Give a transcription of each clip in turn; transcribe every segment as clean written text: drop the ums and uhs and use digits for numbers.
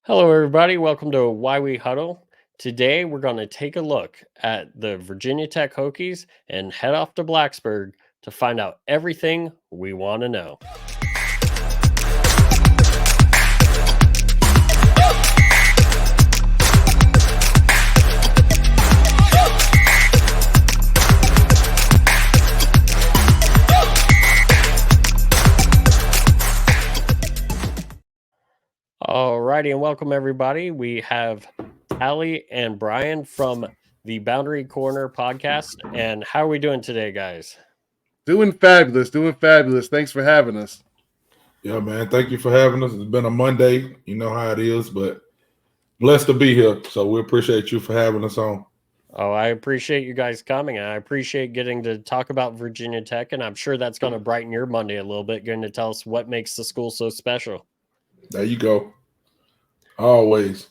Hello, everybody. Welcome to Why We Huddle. Today, we're going to take a look at the Virginia Tech Hokies and head off to Blacksburg to find out everything we want to know. Alrighty, and welcome everybody. We have Talley and Brian from the Boundary Corner podcast. And how are we doing today, guys? Doing fabulous. Thanks for having us. Yeah, man. Thank you for having us. It's been a Monday. You know how it is, but blessed to be here. So we appreciate you for having us on. Oh, I appreciate you guys coming. I appreciate getting to talk about Virginia Tech, and I'm sure that's going to brighten your Monday a little bit, getting to tell us what makes the school so special. There you go. Always.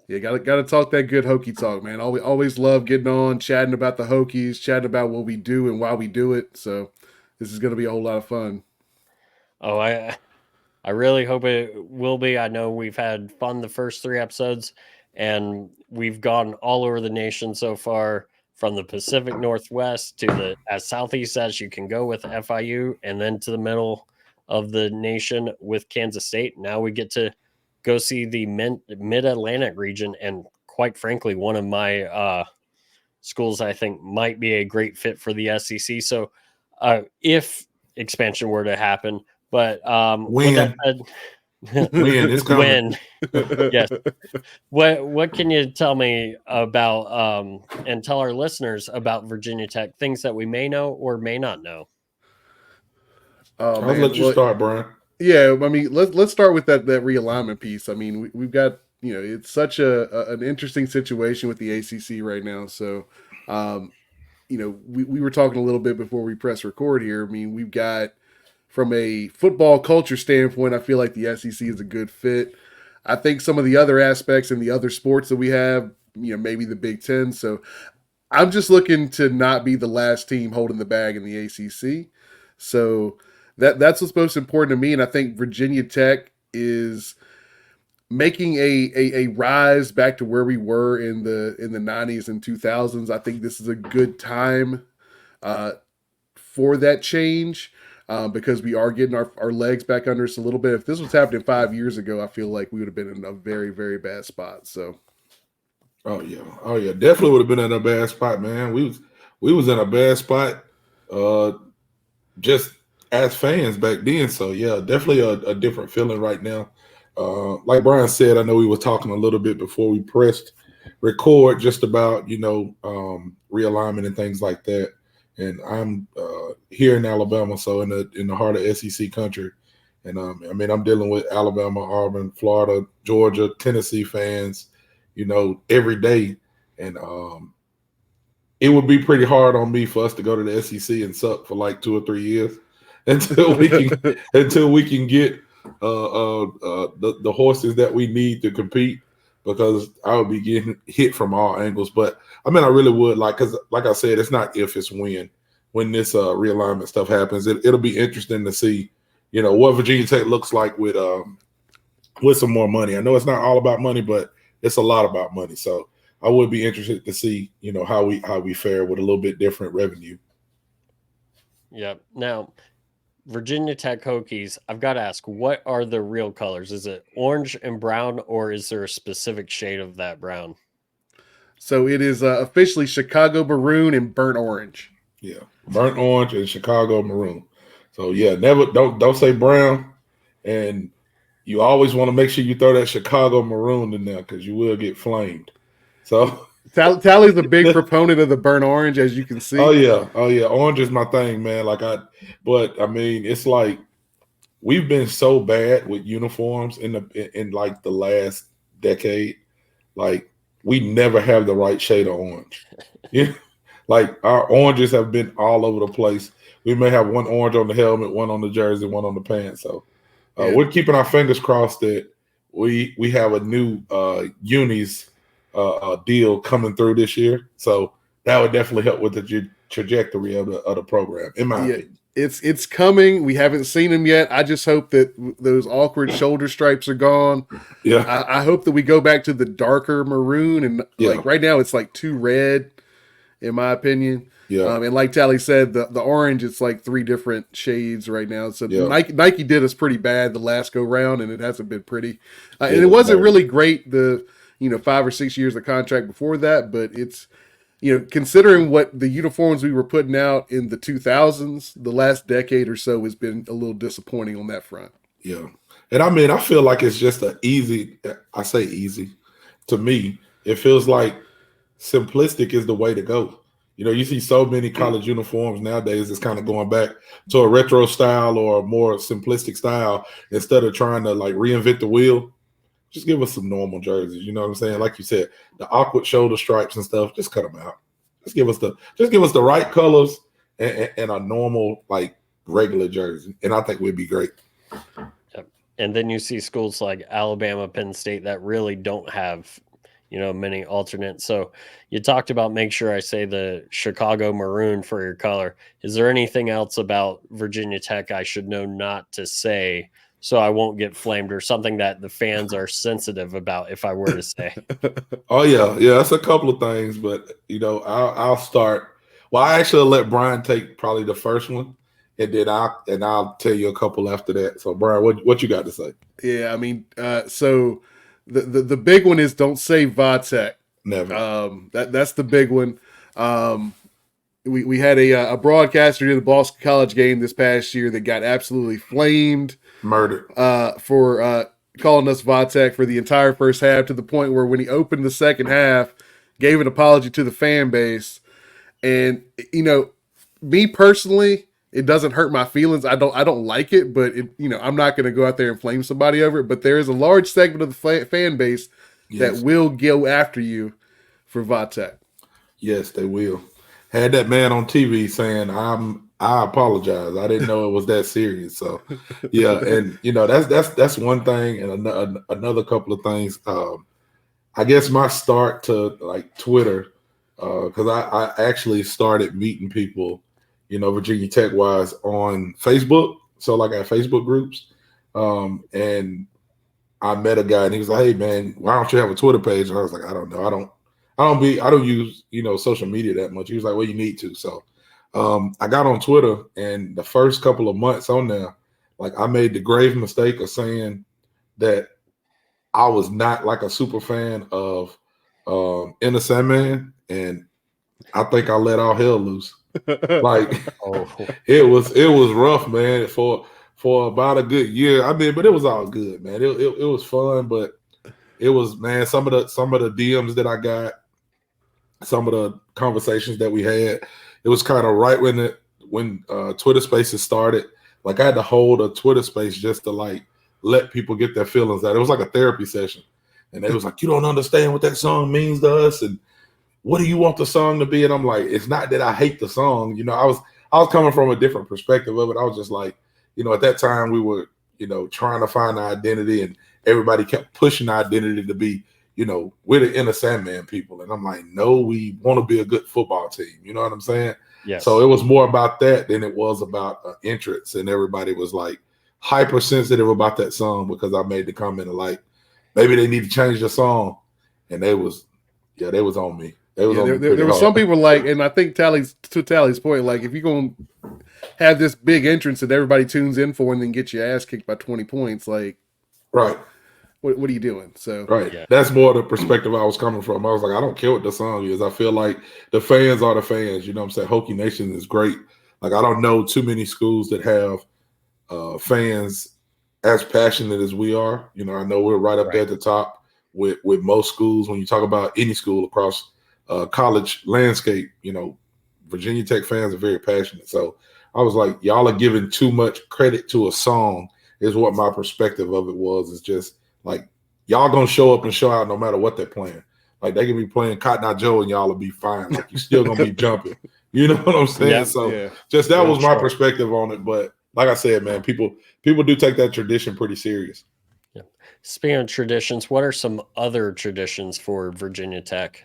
Yeah, gotta talk that good Hokie talk, man. Always love getting on, chatting about the Hokies, chatting about what we do and why we do it. So this is gonna be a whole lot of fun. Oh, I really hope it will be. I know we've had fun the first 3 episodes, and we've gone all over the nation so far, from the Pacific Northwest to the as southeast as you can go with FIU, and then to the middle of the nation with Kansas State. Now we get to go see the Mid-Atlantic region, and quite frankly, one of my schools I think might be a great fit for the SEC. So if expansion were to happen, but with that said, When it's coming. Yes. What can you tell me about and tell our listeners about Virginia Tech, things that we may know or may not know? I'll let you start, Brian. Yeah, I mean, let's start with that realignment piece. I mean, we've got it's such an interesting situation with the ACC right now. So, we were talking a little bit before we press record here. I mean, we've got, from a football culture standpoint, I feel like the SEC is a good fit. I think some of the other aspects and the other sports that we have, maybe the Big Ten. So I'm just looking to not be the last team holding the bag in the ACC. So that's what's most important to me. And I think Virginia Tech is making a rise back to where we were in the 90s and 2000s. I think this is a good time for that change. Because we are getting our legs back under us a little bit. If this was happening 5 years ago, I feel like we would have been in a very, very bad spot. So, oh yeah, definitely would have been in a bad spot, man. We was in a bad spot, just as fans back then. So yeah, definitely a different feeling right now. Like Brian said, I know we were talking a little bit before we pressed record, just about realignment and things like that. And I'm here in Alabama, so in the heart of SEC country, and I'm dealing with Alabama, Auburn, Florida, Georgia, Tennessee fans, every day, and it would be pretty hard on me for us to go to the SEC and suck for like 2 or 3 years until we can get the horses that we need to compete, because I would be getting hit from all angles. But I mean, I really would because like I said, it's not if, it's when this realignment stuff happens. It'll be interesting to see, what Virginia Tech looks like with some more money. I know it's not all about money, but it's a lot about money. So I would be interested to see, how we fare with a little bit different revenue. Yep. Now, Virginia Tech Hokies, I've got to ask, what are the real colors? Is it orange and brown, or is there a specific shade of that brown? So it is officially Chicago maroon and burnt orange. Yeah, burnt orange and Chicago maroon. So yeah, never don't say brown, and you always want to make sure you throw that Chicago maroon in there, because you will get flamed. So Tally's a big proponent of the burnt orange, as you can see. Oh yeah, orange is my thing, man. But I mean, it's like we've been so bad with uniforms in like the last decade. Like, we never have the right shade of orange. Yeah, like our oranges have been all over the place. We may have one orange on the helmet, one on the jersey, one on the pants. So we're keeping our fingers crossed that we have a new unis deal coming through this year. So that would definitely help with the trajectory of the program, in my opinion. it's coming. We haven't seen them yet. I just hope that those awkward shoulder stripes are gone. Yeah. I hope that we go back to the darker maroon, and Yeah. like right now it's like too red, in my opinion. Yeah. And like Tally said, the orange, it's like 3 different shades right now. So Yeah. Nike did us pretty bad the last go round, and it hasn't been pretty. And Yeah, it wasn't no. really great the 5 or 6 years of contract before that, but it's considering what the uniforms we were putting out in the 2000s, the last decade or so has been a little disappointing on that front. Yeah. And I mean, I feel like it's just I say easy. To me, it feels like simplistic is the way to go. You see so many college uniforms nowadays that's kind of going back to a retro style or a more simplistic style instead of trying to like reinvent the wheel. Just give us some normal jerseys. You know what I'm saying? Like you said, the awkward shoulder stripes and stuff, just cut them out. Just give us the right colors and a normal, like, regular jersey. And I think we'd be great. Yep. And then you see schools like Alabama, Penn State that really don't have, many alternates. So you talked about make sure I say the Chicago maroon for your color. Is there anything else about Virginia Tech I should know not to say so I won't get flamed, or something that the fans are sensitive about if I were to say? Oh, yeah. That's a couple of things, but, I'll start. Well, I actually let Brian take probably the first one, and then I'll tell you a couple after that. So, Brian, what you got to say? Yeah, I mean, so the big one is don't say Vatek. Never. That's the big one. We had a broadcaster in the Boston College game this past year that got absolutely flamed, murdered, for calling us Vatek for the entire first half, to the point where when he opened the second half, gave an apology to the fan base. And me personally, it doesn't hurt my feelings. I don't like it, but I'm not going to go out there and flame somebody over it. But there is a large segment of the fan base that will go after you for Vatek. Yes, they will. Had that man on TV saying, I apologize. I didn't know it was that serious. So, yeah, and that's one thing, and another couple of things. I guess my start to like Twitter, because I actually started meeting people, Virginia Tech wise on Facebook. So like I have Facebook groups, and I met a guy, and he was like, "Hey man, why don't you have a Twitter page?" And I was like, "I don't know. I don't use social media that much." He was like, "Well, you need to." So I got on Twitter, and the first couple of months on there, like I made the grave mistake of saying that I was not like a super fan of Enter Sandman, and I think I let all hell loose. Like it was rough, man, for about a good year. I mean, but it was all good, man. It was fun, but it was, man, some of the DMs that I got, some of the conversations that we had, it was kind of right when Twitter Spaces started. Like I had to hold a Twitter space just to like let people get their feelings out. It was like a therapy session, and they was like, "You don't understand what that song means to us, and what do you want the song to be?" And I'm like, it's not that I hate the song. I was coming from a different perspective of it. I was just like, at that time we were, trying to find our identity, and everybody kept pushing our identity to be, we're the Enter Sandman people. And I'm like, no, we want to be a good football team. You know what I'm saying? Yes. So it was more about that than it was about entrance. And everybody was like hypersensitive about that song because I made the comment of like, maybe they need to change the song. And they was on me. There were some people like, and I think Tally's point, like if you're going to have this big entrance that everybody tunes in for and then get your ass kicked by 20 points, like, right. What are you doing? So right. Yeah. That's more the perspective I was coming from. I was like, I don't care what the song is. I feel like the fans are the fans. You know what I'm saying? Hokie Nation is great. Like I don't know too many schools that have fans as passionate as we are. I know we're right up there at the top with most schools. When you talk about any school across college landscape, Virginia Tech fans are very passionate. So I was like, y'all are giving too much credit to a song is what my perspective of it was. It's just like, y'all gonna show up and show out no matter what they're playing. Like they can be playing Cotton Eye Joe and y'all will be fine. Like you're still gonna be jumping. You know what I'm saying? Yeah, so just that was my perspective on it. But like I said, man, people do take that tradition pretty serious. Yeah. Speaking of traditions, what are some other traditions for Virginia Tech?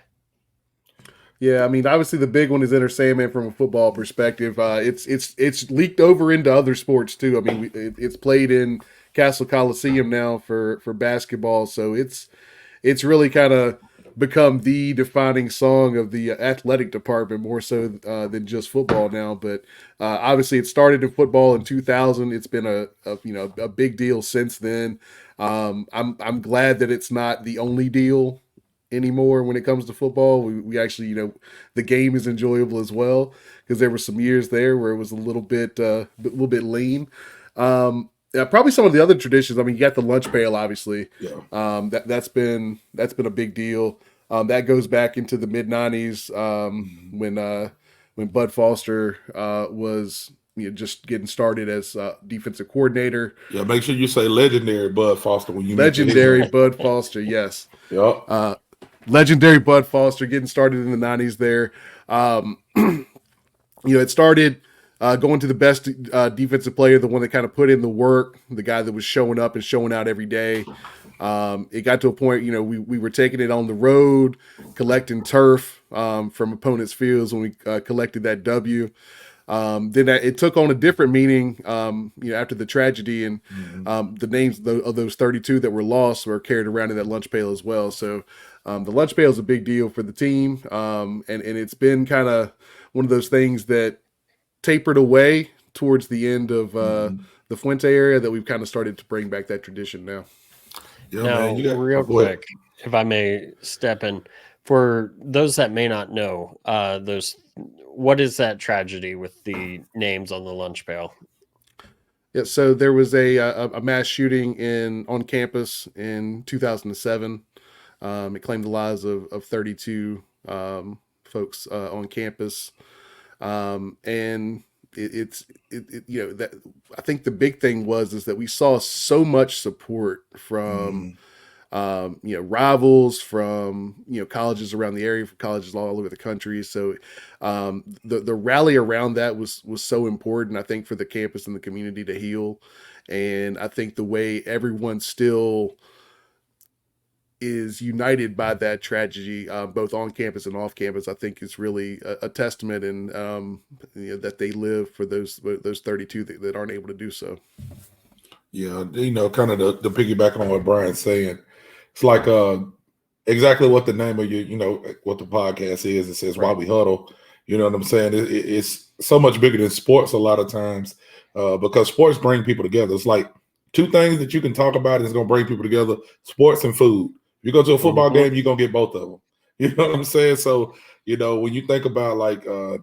Yeah, I mean, obviously the big one is Enter Sandman from a football perspective. It's leaked over into other sports too. I mean, it's played in Castle Coliseum now for basketball, so it's really kind of become the defining song of the athletic department more so than just football now. But obviously, it started in football in 2000. It's been a big deal since then. I'm glad that it's not the only deal anymore when it comes to football. We actually, the game is enjoyable as well, because there were some years there where it was a little bit lean. Yeah, probably some of the other traditions. I mean, you got the lunch pail, obviously. Yeah. That's been a big deal. That goes back into the mid '90s, when Bud Foster was just getting started as defensive coordinator. Yeah, make sure you say legendary Bud Foster when you Legendary Bud Foster, yes. Yep. Legendary Bud Foster getting started in the '90s there. It started going to the best defensive player, the one that kind of put in the work, the guy that was showing up and showing out every day. It got to a point, we were taking it on the road, collecting turf from opponents' fields when we collected that W. Then it took on a different meaning, after the tragedy, and the names of those 32 that were lost were carried around in that lunch pail as well. So the lunch pail is a big deal for the team, and it's been kind of one of those things that tapered away towards the end of the Fuente area that we've kind of started to bring back that tradition now. Yeah, now, man, real quick, if I may step in, for those that may not know, what is that tragedy with the names on the lunch pail? Yeah, so there was a mass shooting on campus in 2007. It claimed the lives of 32 folks on campus, and that I think the big thing is that we saw so much support from rivals, from colleges around the area, from colleges all over the country. So the rally around that was so important, I think, for the campus and the community to heal. And I think the way everyone still is united by that tragedy, both on campus and off campus, I think is really a testament, and that they live for those 32 that aren't able to do so. Yeah, kind of the piggyback on what Brian's saying. It's like exactly what the name of what the podcast is. It says, right. Why We Huddle. You know what I'm saying? It's so much bigger than sports a lot of times, because sports bring people together. It's like two things that you can talk about is going to bring people together: sports and food. If you go to a football game, you're going to get both of them. You know what I'm saying? So, when you think about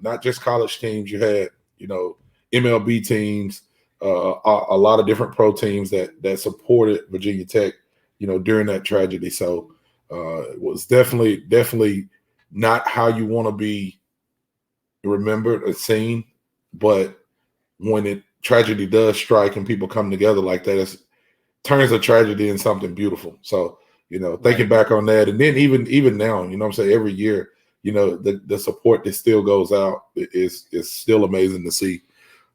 not just college teams, you had, MLB teams, a lot of different pro teams that supported Virginia Tech, during that tragedy. So it was definitely not how you want to be remembered or seen. But when tragedy does strike and people come together like that, it turns a tragedy into something beautiful. So, thinking back on that, and then even now, I'm saying every year, the support that still goes out is still amazing to see.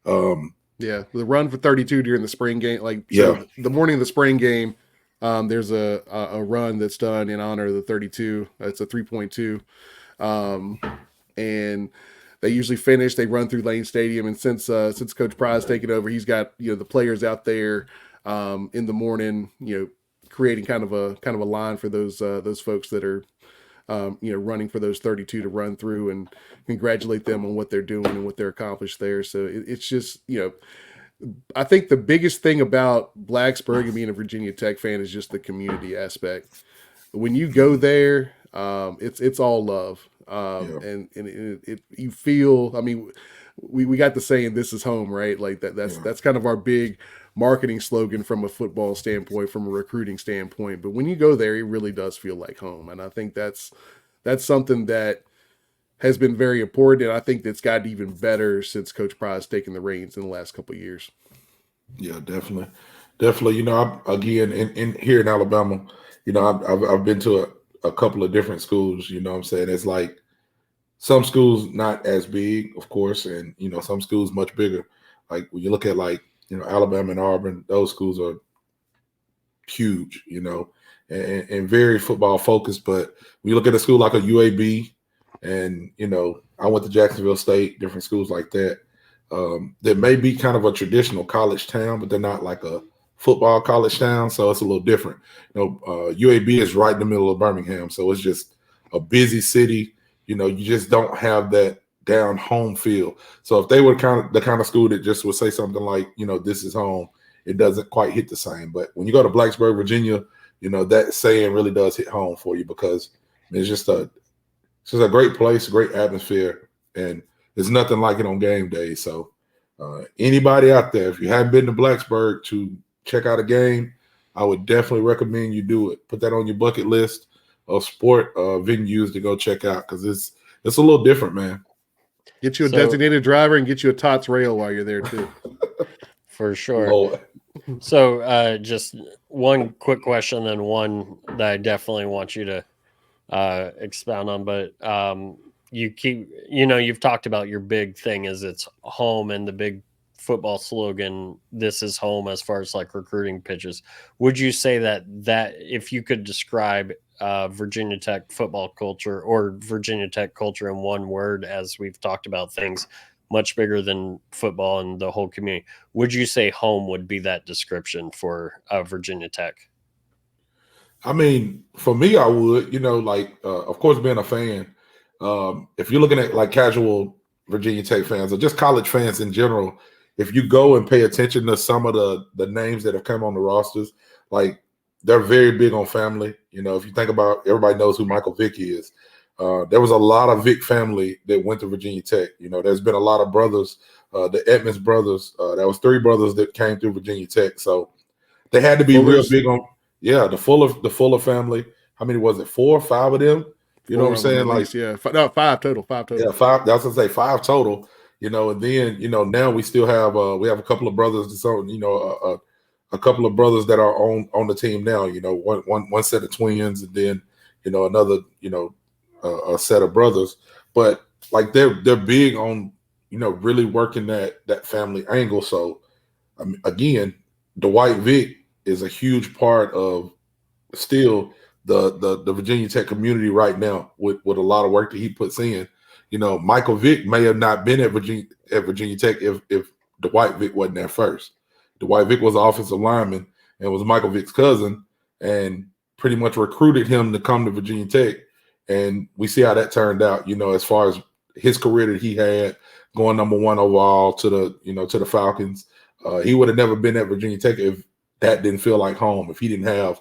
Yeah, the run for 32 during the spring game, the morning of the spring game, there's a run that's done in honor of the 32. It's a 3.2, and they usually finish. They run through Lane Stadium, and since Coach Pry's taken over, he's got the players out there in the morning, creating kind of a line for those folks that are running for those 32 to run through, and congratulate them on what they're doing and what they're accomplished there. So it's just, I think the biggest thing about Blacksburg and being a Virginia Tech fan is just the community aspect. When you go there, it's all love. And you feel, I mean, we got the saying, "This is home," right? Like that's kind of our big marketing slogan from a football standpoint, from a recruiting standpoint. But when you go there, it really does feel like home. And I think that's something that has been very important. And I think that's gotten even better since Coach Pry's taken the reins in the last couple of years. Yeah, definitely. Again, in here in Alabama, I've been to a couple of different schools. I'm saying it's like some schools not as big, of course, and some schools much bigger. Like when you look at Alabama and Auburn, those schools are huge, and very football focused. But when you look at a school like a UAB And, I went to Jacksonville State, different schools like that. That may be kind of a traditional college town, but they're not like a football college town, so it's a little different. UAB is right in the middle of Birmingham, so it's just a busy city. You just don't have that down home feel. So if they were the kind of school that just would say something like, this is home, it doesn't quite hit the same. But when you go to Blacksburg, Virginia, that saying really does hit home for you, because it's just a great place, a great atmosphere, and there's nothing like it on game day. So anybody out there, if you haven't been to Blacksburg to check out a game, I would definitely recommend you do it. Put that on your bucket list of sport venues to go check out, because it's a little different, man. Get you a designated driver and get you a TOTS rail while you're there too. For sure. Lord. So just one quick question and one that I definitely want you to expound on, but you've talked about your big thing is it's home, and the big football slogan, this is home, as far as like recruiting pitches. Would you say that if you could describe Virginia Tech football culture or Virginia Tech culture in one word, as we've talked about things much bigger than football and the whole community, would you say home would be that description for Virginia Tech? I mean, for me, I would, of course, being a fan, if you're looking at like casual Virginia Tech fans or just college fans in general, if you go and pay attention to some of the names that have come on the rosters, like they're very big on family. If you think about, everybody knows who Michael Vick is. There was a lot of Vick family that went to Virginia Tech. There's been a lot of brothers, the Edmonds brothers. There was 3 brothers that came through Virginia Tech. So they had to be real big on, the Fuller family. How many was it? 4 or 5 of them? You know what I'm saying? Like, yeah, 5 total. 5 total. Yeah, 5. That's what I say, 5 total. And then now we still have we have a couple of brothers. So a couple of brothers that are on the team now. One set of twins, and then another a set of brothers. But like they're big on really working that family angle. So again, Dwight Vick is a huge part of still the Virginia Tech community right now with a lot of work that he puts in. Michael Vick may have not been at Virginia Tech if Dwight Vick wasn't there first. Dwight Vick was an offensive lineman and was Michael Vick's cousin, and pretty much recruited him to come to Virginia Tech. And we see how that turned out, as far as his career that he had, going number 1 overall to the Falcons. He would have never been at Virginia Tech if that didn't feel like home. If he didn't have,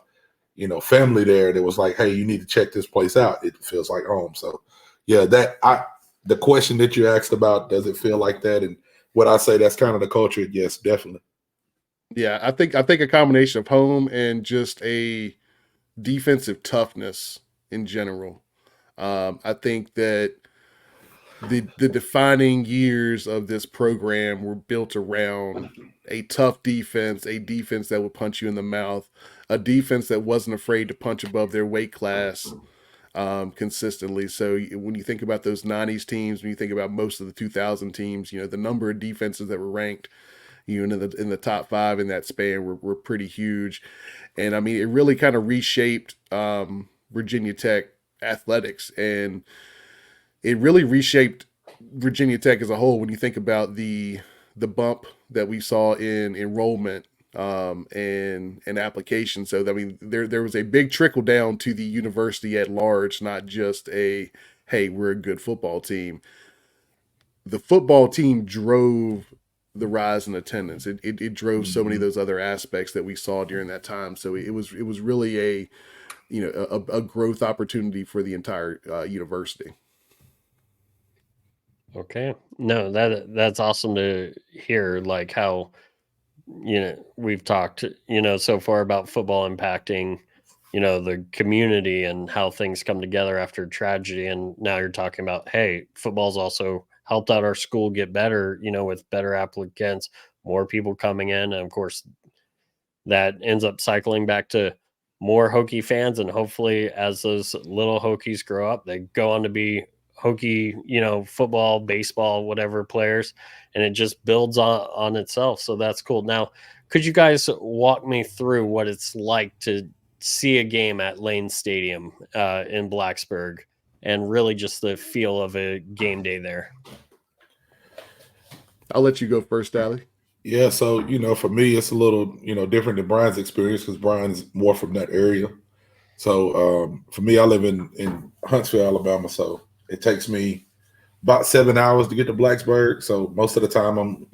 family there that was like, hey, you need to check this place out, it feels like home. So yeah, the question that you asked about, does it feel like that? And what I say, that's kind of the culture. Yes, definitely. Yeah, I think a combination of home and just a defensive toughness in general. I think that the defining years of this program were built around a tough defense, a defense that would punch you in the mouth, a defense that wasn't afraid to punch above their weight class consistently. So when you think about those 90s teams, when you think about most of the 2000 teams, the number of defenses that were ranked in the top 5 in that span were pretty huge. And I mean, it really kind of reshaped Virginia Tech athletics, and it really reshaped Virginia Tech as a whole. When you think about the bump that we saw in enrollment and application. So, I mean, there was a big trickle down to the university at large, not just hey, we're a good football team. The football team drove the rise in attendance. It drove so many of those other aspects that we saw during that time. So it was really a growth opportunity for the entire university. Okay. No, that's awesome to hear, like how, we've talked, so far about football impacting, the community and how things come together after tragedy. And now you're talking about, hey, football's also helped out our school get better, with better applicants, more people coming in. And of course, that ends up cycling back to more Hokie fans. And hopefully as those little Hokies grow up, they go on to be Hokie, football, baseball, whatever players, and it just builds on itself. So that's cool. Now, could you guys walk me through what it's like to see a game at Lane Stadium in Blacksburg and really just the feel of a game day there. I'll let you go first, Talley. Yeah, so for me, it's a little different than Brian's experience because Brian's more from that area. So for me, I live in Huntsville, Alabama, so it takes me about 7 hours to get to Blacksburg. So most of the time, I'm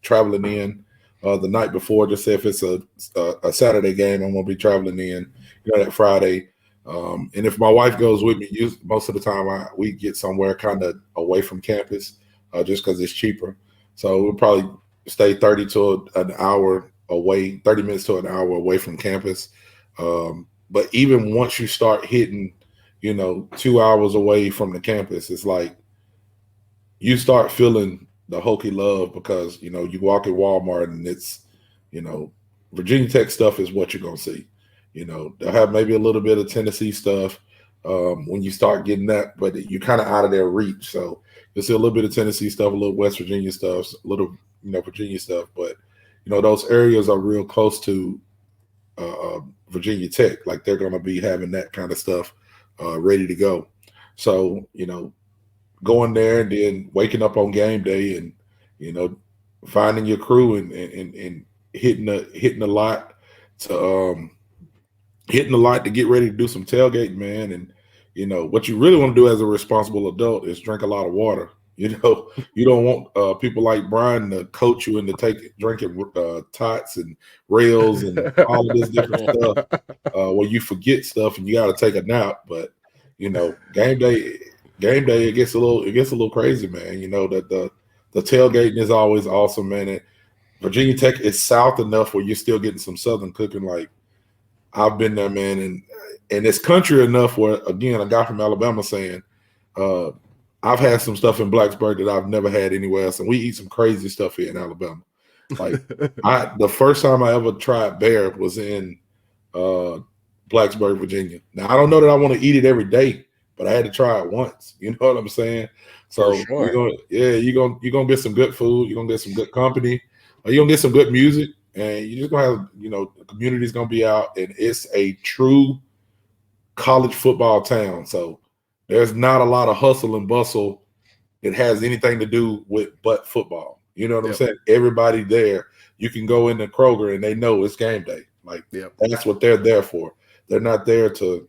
traveling in the night before. Just say if it's a Saturday game, I'm gonna be traveling in that Friday. And if my wife goes with me, most of the time we get somewhere kind of away from campus, just because it's cheaper. So we'll probably stay 30 to an hour away, 30 minutes to an hour away from campus. But even once you start hitting, 2 hours away from the campus, it's like you start feeling the Hokie love because, you walk in Walmart and it's, Virginia Tech stuff is what you're going to see. They'll have maybe a little bit of Tennessee stuff when you start getting that, but you're kind of out of their reach. So you'll see a little bit of Tennessee stuff, a little West Virginia stuff, a little, Virginia stuff. But, those areas are real close to Virginia Tech. Like they're going to be having that kind of stuff ready to go. So, going there and then waking up on game day and, finding your crew and hitting the lot to get ready to do some tailgating, man. And, what you really want to do as a responsible adult is drink a lot of water. You don't want people like Brian to coach you into drinking tots and rails and all of this different stuff where you forget stuff and you got to take a nap. But, game day, it gets a little crazy, man. That the tailgating is always awesome, man. And Virginia Tech is south enough where you're still getting some southern cooking. Like I've been there, man, and it's country enough where, again, a guy from Alabama saying, I've had some stuff in Blacksburg that I've never had anywhere else, and we eat some crazy stuff here in Alabama. Like the first time I ever tried bear was in Blacksburg, Virginia. Now I don't know that I want to eat it every day, but I had to try it once. You know what I'm saying? So sure. you're gonna get some good food. You're gonna get some good company. You're gonna get some good music, and you're just gonna have the community's gonna be out, and it's a true college football town. So there's not a lot of hustle and bustle that has anything to do with but football. You know what I'm saying? Everybody there, you can go into Kroger and they know it's game day. Like that's what they're there for. They're not there to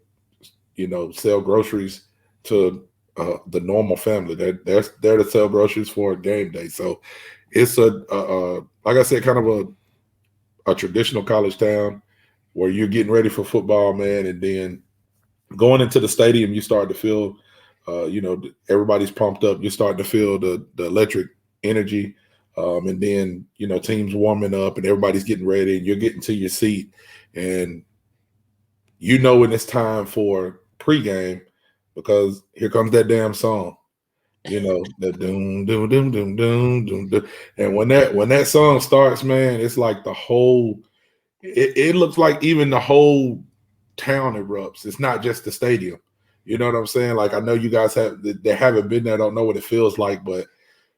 sell groceries to the normal family. They're there to sell groceries for game day. So it's like I said, kind of a traditional college town where you're getting ready for football, man, and then going into the stadium, you start to feel, everybody's pumped up. You're starting to feel the electric energy, and then teams warming up and everybody's getting ready, and you're getting to your seat, and when it's time for pregame because here comes that damn song, the doom doom doom doom doom doom doom, and when that song starts, man, it's like the whole. It looks like even the whole town erupts. It's not just the stadium. You know what I'm saying? Like I know you guys that haven't been there don't know what it feels like, but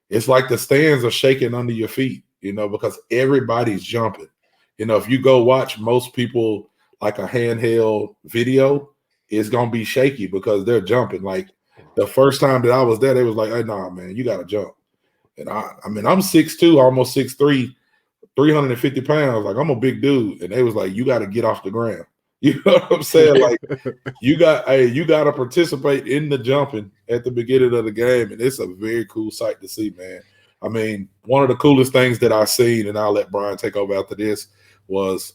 it's like the stands are shaking under your feet, because everybody's jumping. If you go watch most people like a handheld video, it's gonna be shaky because they're jumping. Like the first time that I was there, they was like, "Hey, nah, man, you gotta jump." And I mean, I'm 6'2", almost 6'3", 350 pounds. Like I'm a big dude, and they was like, "You got to get off the ground." You know what I'm saying? Like you got to participate in the jumping at the beginning of the game, and it's a very cool sight to see, man. I mean, one of the coolest things that I've seen, and I'll let Brian take over after this, was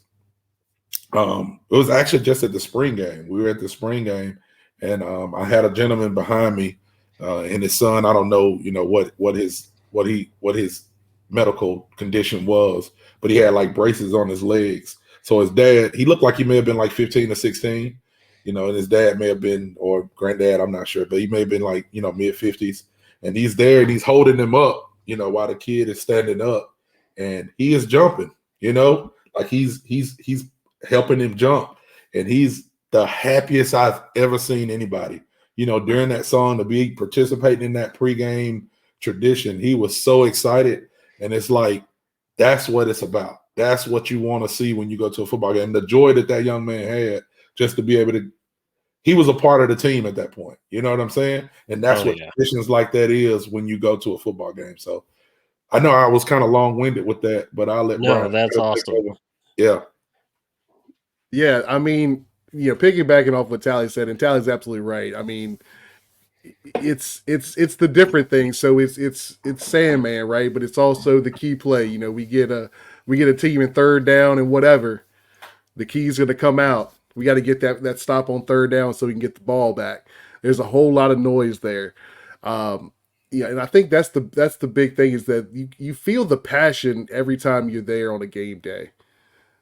it was actually just at the spring game. We were at the spring game, and I had a gentleman behind me, and his son. I don't know, what his medical condition was, but he had like braces on his legs. So his dad, he looked like he may have been like 15 or 16, and his dad may have been, or granddad, I'm not sure, but he may have been like, mid 50s. And he's there and he's holding him up, while the kid is standing up, and he is jumping, like he's helping him jump. And he's the happiest I've ever seen anybody, during that song, to be participating in that pregame tradition. He was so excited. And it's like, that's what it's about. That's what you want to see when you go to a football game. The joy that young man had just to be able to he was a part of the team at that point. You know what I'm saying? And that's what yeah. traditions like that is when you go to a football game. So I know I was kind of long-winded with that, but I'll let Brian. No, that's awesome. Yeah. Yeah, I mean, piggybacking off what Tally said, and Tally's absolutely right. I mean, it's the different thing. So it's Sandman, right? But it's also the key play. We get a team in third down and whatever. The key's going to come out. We got to get that stop on third down so we can get the ball back. There's a whole lot of noise there. And I think that's the big thing is that you feel the passion every time you're there on a game day.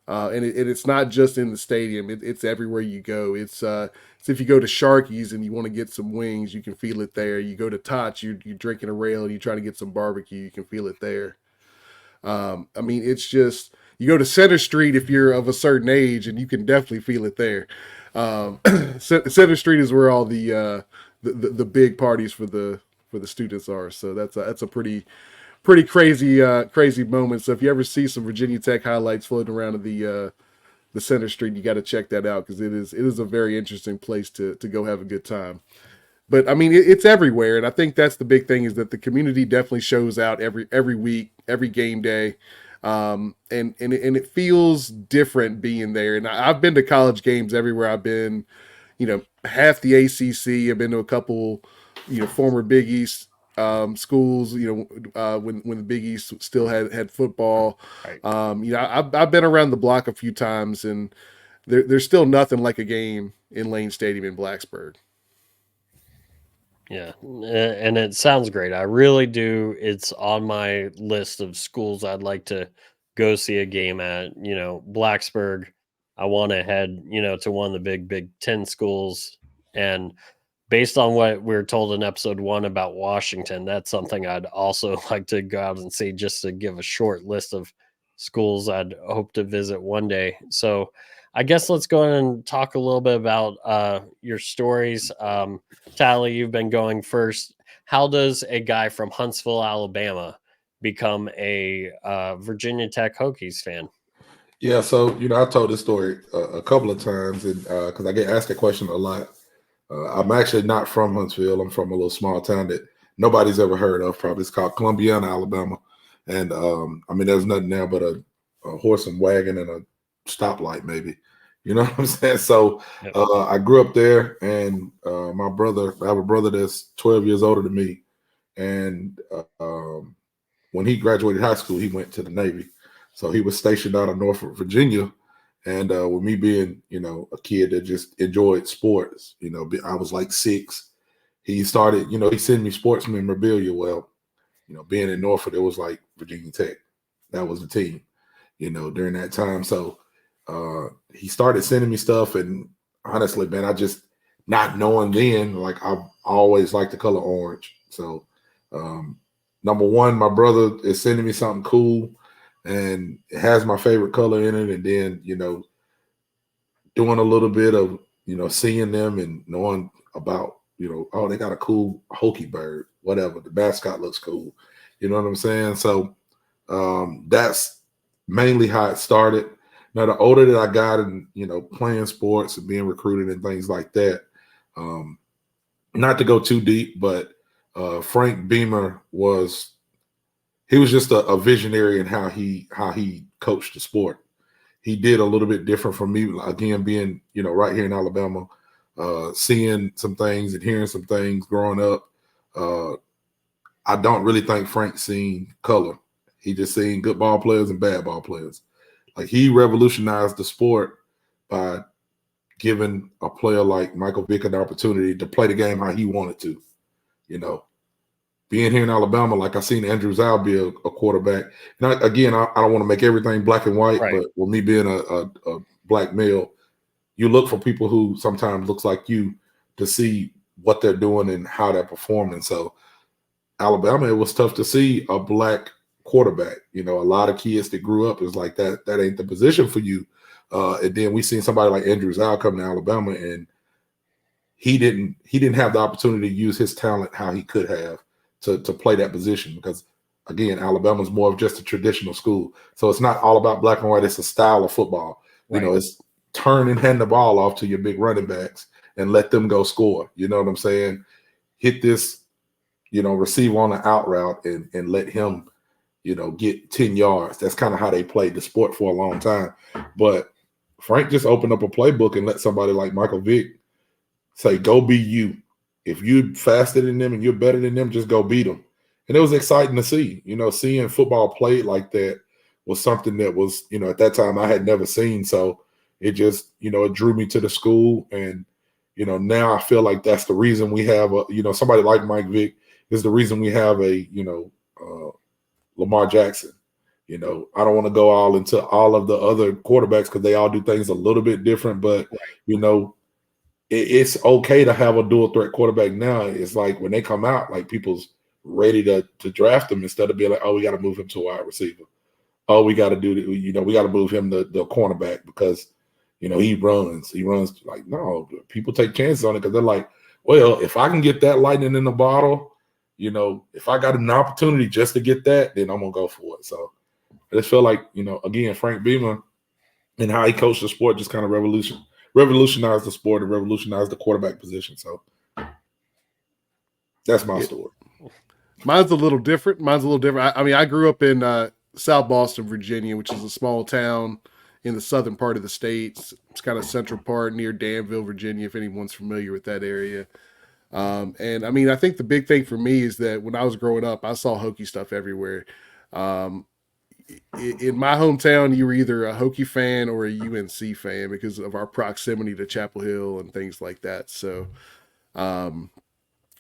And it's not just in the stadium. It's everywhere you go. It's if you go to Sharky's and you want to get some wings, you can feel it there. You go to Tots, you're drinking a rail and you try to get some barbecue, you can feel it there. I mean, it's just you go to Center Street if you're of a certain age, and you can definitely feel it there. Center Street is where all the big parties for the students are. So that's a pretty crazy moment. So if you ever see some Virginia Tech highlights floating around the Center Street, you got to check that out because it is a very interesting place to go have a good time. But I mean, it's everywhere, and I think that's the big thing is that the community definitely shows out every week, every game day, and it feels different being there. And I've been to college games everywhere I've been. Half the ACC. I've been to a couple, former Big East schools. When the Big East still had football. Right. I've been around the block a few times, and there's still nothing like a game in Lane Stadium in Blacksburg. Yeah, and it sounds great. I really do. It's on my list of schools I'd like to go see a game at. Blacksburg. I want to head, to one of the Big Ten schools. And based on what we were told in episode 1 about Washington, that's something I'd also like to go out and see, just to give a short list of schools I'd hope to visit one day. So I guess let's go ahead and talk a little bit about your stories. Tally, you've been going first. How does a guy from Huntsville, Alabama, become a Virginia Tech Hokies fan? Yeah, so I told this story a couple of times, and because I get asked that question a lot. I'm actually not from Huntsville. I'm from a little small town that nobody's ever heard of. Probably it's called Columbiana, Alabama, and I mean there's nothing there but a horse and wagon and a stoplight, maybe. You know what I'm saying? So I grew up there, and my brother, I have a brother that's 12 years older than me, and when he graduated high school, he went to the Navy. So he was stationed out of Norfolk, Virginia. And with me being, a kid that just enjoyed sports, I was like 6. He started, he sent me sports memorabilia. Well, being in Norfolk, it was like Virginia Tech. That was the team, during that time. So he started sending me stuff. And honestly, man, I just not knowing then, like I always liked the color orange. So number one, my brother is sending me something cool. And it has my favorite color in it. And then, doing a little bit of, seeing them and knowing about, oh, they got a cool Hokie bird, whatever. The mascot looks cool. You know what I'm saying? So that's mainly how it started. Now, the older that I got and, playing sports and being recruited and things like that, not to go too deep, but Frank Beamer was just a visionary in how he coached the sport. He did a little bit different from me, again, being, right here in Alabama, seeing some things and hearing some things growing up. I don't really think Frank seen color. He just seen good ball players and bad ball players. Like he revolutionized the sport by giving a player like Michael Vick an opportunity to play the game how he wanted to, Being here in Alabama, like I seen Andrew Zhao be a quarterback. And I don't want to make everything black and white, Right. but with me being a black male, you look for people who sometimes looks like you to see what they're doing and how they're performing. So Alabama, it was tough to see a black quarterback. A lot of kids that grew up is like that ain't the position for you. And then we seen somebody like Andrew Zhao come to Alabama, and he didn't have the opportunity to use his talent how he could have to play that position, because again, Alabama's more of just a traditional school. So it's not all about black and white. It's a style of football. Right. It's turn and hand the ball off to your big running backs and let them go score. You know what I'm saying? Hit this, receive on the out route and let him, get 10 yards. That's kind of how they played the sport for a long time. But Frank just opened up a playbook and let somebody like Michael Vick say, go be you. If you're faster than them and you're better than them, just go beat them. And it was exciting to see. Seeing football played like that was something that was, at that time I had never seen. So it just, it drew me to the school. And, now I feel like that's the reason we have somebody like Mike Vick is the reason we have a, Lamar Jackson. I don't want to go all into all of the other quarterbacks because they all do things a little bit different, but it's okay to have a dual threat quarterback now. It's like when they come out, like people's ready to draft them instead of being like, oh, we got to move him to a wide receiver. Oh, we got to do we got to move him to the cornerback because he runs. Like, no, people take chances on it because they're like, well, if I can get that lightning in the bottle, if I got an opportunity just to get that, then I'm gonna go for it. So I just feel like, again, Frank Beamer and how he coached the sport just kind of revolutionized the sport and revolutionized the quarterback position. So that's my story. Mine's a little different. I mean, I grew up in South Boston, Virginia, which is a small town in the southern part of the state. It's kind of central part near Danville, Virginia, if anyone's familiar with that area. And I mean, I think the big thing for me is that when I was growing up, I saw Hokie stuff everywhere. In my hometown, you were either a Hokie fan or a UNC fan because of our proximity to Chapel Hill and things like that. So,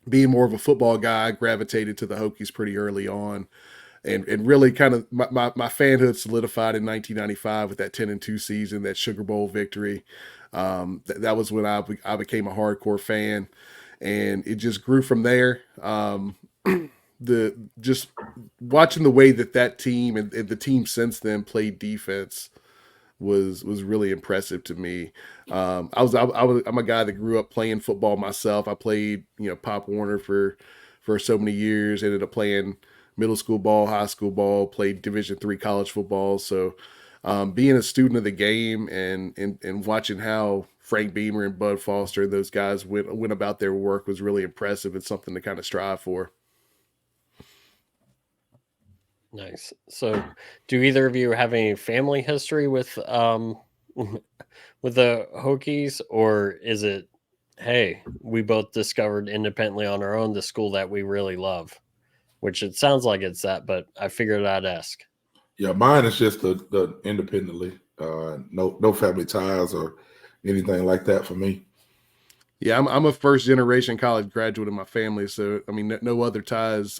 being more of a football guy, I gravitated to the Hokies pretty early on, and really kind of my fanhood solidified in 1995 with that 10-2 season, that Sugar Bowl victory. That was when I became a hardcore fan, and it just grew from there. Just watching the way that team and the team since then played defense was really impressive to me. I'm a guy that grew up playing football myself. I played Pop Warner for so many years. Ended up playing middle school ball, high school ball. Played Division III college football. So being a student of the game and watching how Frank Beamer and Bud Foster and those guys went about their work was really impressive. It's something to kind of strive for. Nice. So, do either of you have any family history with the Hokies, or is it, hey, we both discovered independently on our own the school that we really love? Which it sounds like it's that, but I figured I'd ask. Yeah, mine is just the independently. No family ties or anything like that for me. Yeah, I'm a first generation college graduate in my family, so I mean, no other ties.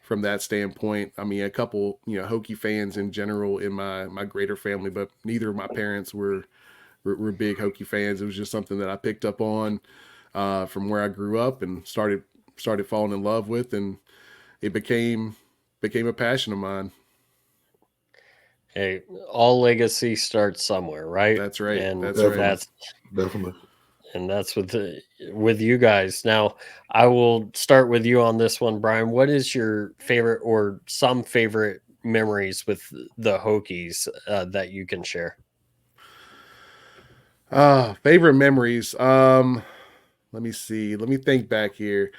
From that standpoint, I mean, a couple, Hokie fans in general in my greater family, but neither of my parents were big Hokie fans. It was just something that I picked up on from where I grew up and started falling in love with, and it became a passion of mine. Hey, all legacy starts somewhere, right? That's right. And that's definitely. And that's with you guys. Now, I will start with you on this one, Brian. What is your favorite or some favorite memories with the Hokies that you can share? Favorite memories. Let me see. Let me think back here.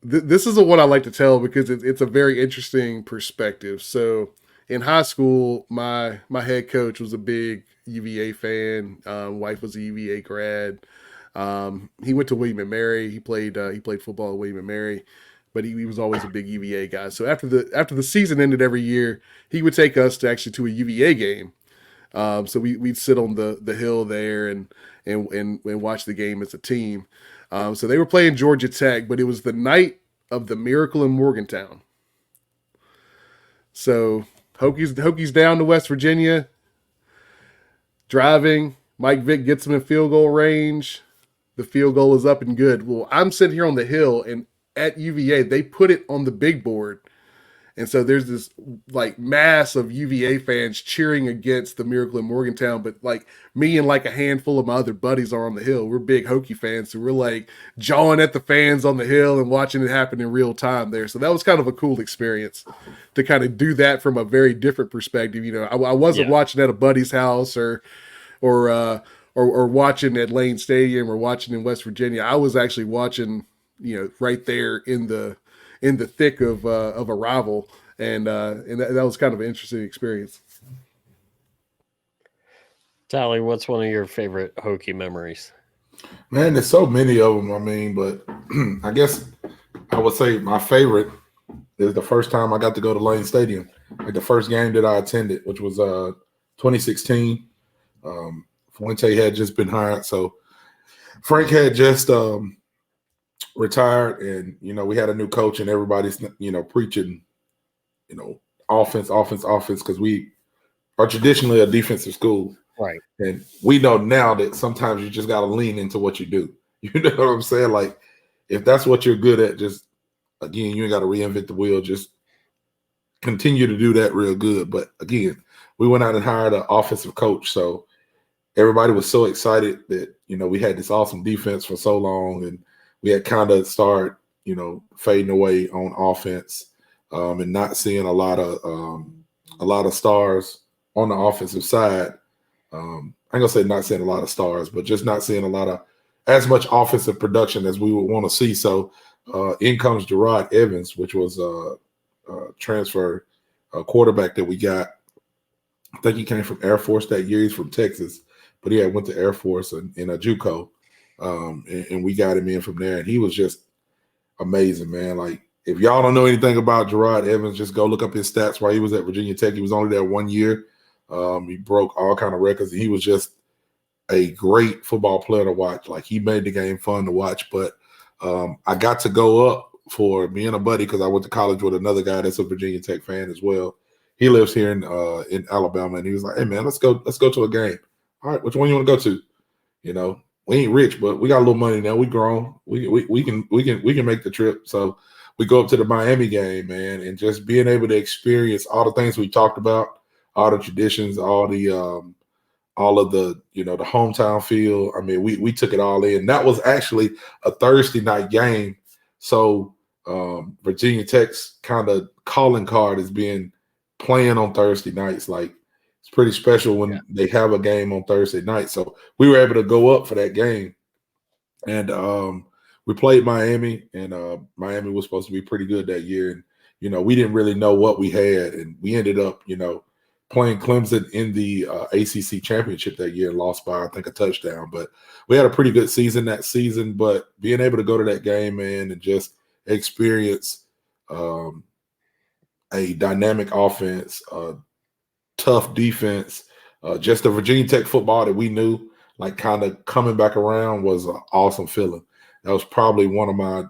This is the one I like to tell because it's a very interesting perspective. So in high school, my head coach was a big UVA fan. Wife was a UVA grad. He went to William and Mary. He played football at William and Mary, but he was always a big UVA guy. So after the season ended every year, he would take us to a UVA game. So we'd sit on the hill there and watch the game as a team. So they were playing Georgia Tech, but it was the night of the Miracle in Morgantown. So Hokies down to West Virginia, driving. Mike Vick gets them in field goal range. The field goal is up and good. Well, I'm sitting here on the hill, and at UVA, they put it on the big board. And so there's this like mass of UVA fans cheering against the Miracle in Morgantown. But like me and like a handful of my other buddies are on the hill. We're big Hokie fans. So we're like jawing at the fans on the hill and watching it happen in real time there. So that was kind of a cool experience to kind of do that from a very different perspective. I wasn't watching at a buddy's house or or watching at Lane Stadium or watching in West Virginia. I was actually watching, right there in the thick of a rival, and that was kind of an interesting experience. Tally, what's one of your favorite Hokie memories? Man, there's so many of them. I mean, but I guess I would say my favorite is the first time I got to go to Lane Stadium, like the first game that I attended, which was 2016. Fuente had just been hired, so Frank had just retired, and we had a new coach, and everybody's preaching, offense, because we are traditionally a defensive school. Right. And we know now that sometimes you just got to lean into what you do. You know what I'm saying? Like, if that's what you're good at, just, again, you ain't got to reinvent the wheel. Just continue to do that real good. But, again, we went out and hired an offensive coach. So everybody was so excited that, we had this awesome defense for so long. And we had kind of started, fading away on offense and not seeing a lot of stars on the offensive side. I ain't gonna say not seeing a lot of stars, but just not seeing a lot of as much offensive production as we would want to see. So in comes Gerard Evans, which was a transfer quarterback that we got. I think he came from Air Force that year. He's from Texas, but he had went to Air Force in a JUCO, and we got him in from there. And he was just amazing, man. Like, if y'all don't know anything about Gerard Evans, just go look up his stats while he was at Virginia Tech. He was only there 1 year. He broke all kind of records, and he was just a great football player to watch. Like, he made the game fun to watch. But I got to go up for me and a buddy, because I went to college with another guy that's a Virginia Tech fan as well. He lives here in Alabama, and he was like, "Hey man, let's go to a game." All right, which one you want to go to? We ain't rich, but we got a little money now. We grown. We can make the trip. So we go up to the Miami game, man, and just being able to experience all the things we talked about, all the traditions, all of the the hometown feel. I mean, we took it all in. That was actually a Thursday night game. So Virginia Tech's kind of calling card is being playing on Thursday nights. Like, it's pretty special when they have a game on Thursday night. So we were able to go up for that game. And we played Miami, and Miami was supposed to be pretty good that year. And, we didn't really know what we had. And we ended up, playing Clemson in the ACC championship that year and lost by, I think, a touchdown. But we had a pretty good season that season. But being able to go to that game, man, and just experience a dynamic offense, tough defense, just the Virginia Tech football that we knew, like, kind of coming back around was an awesome feeling. That was probably one of my,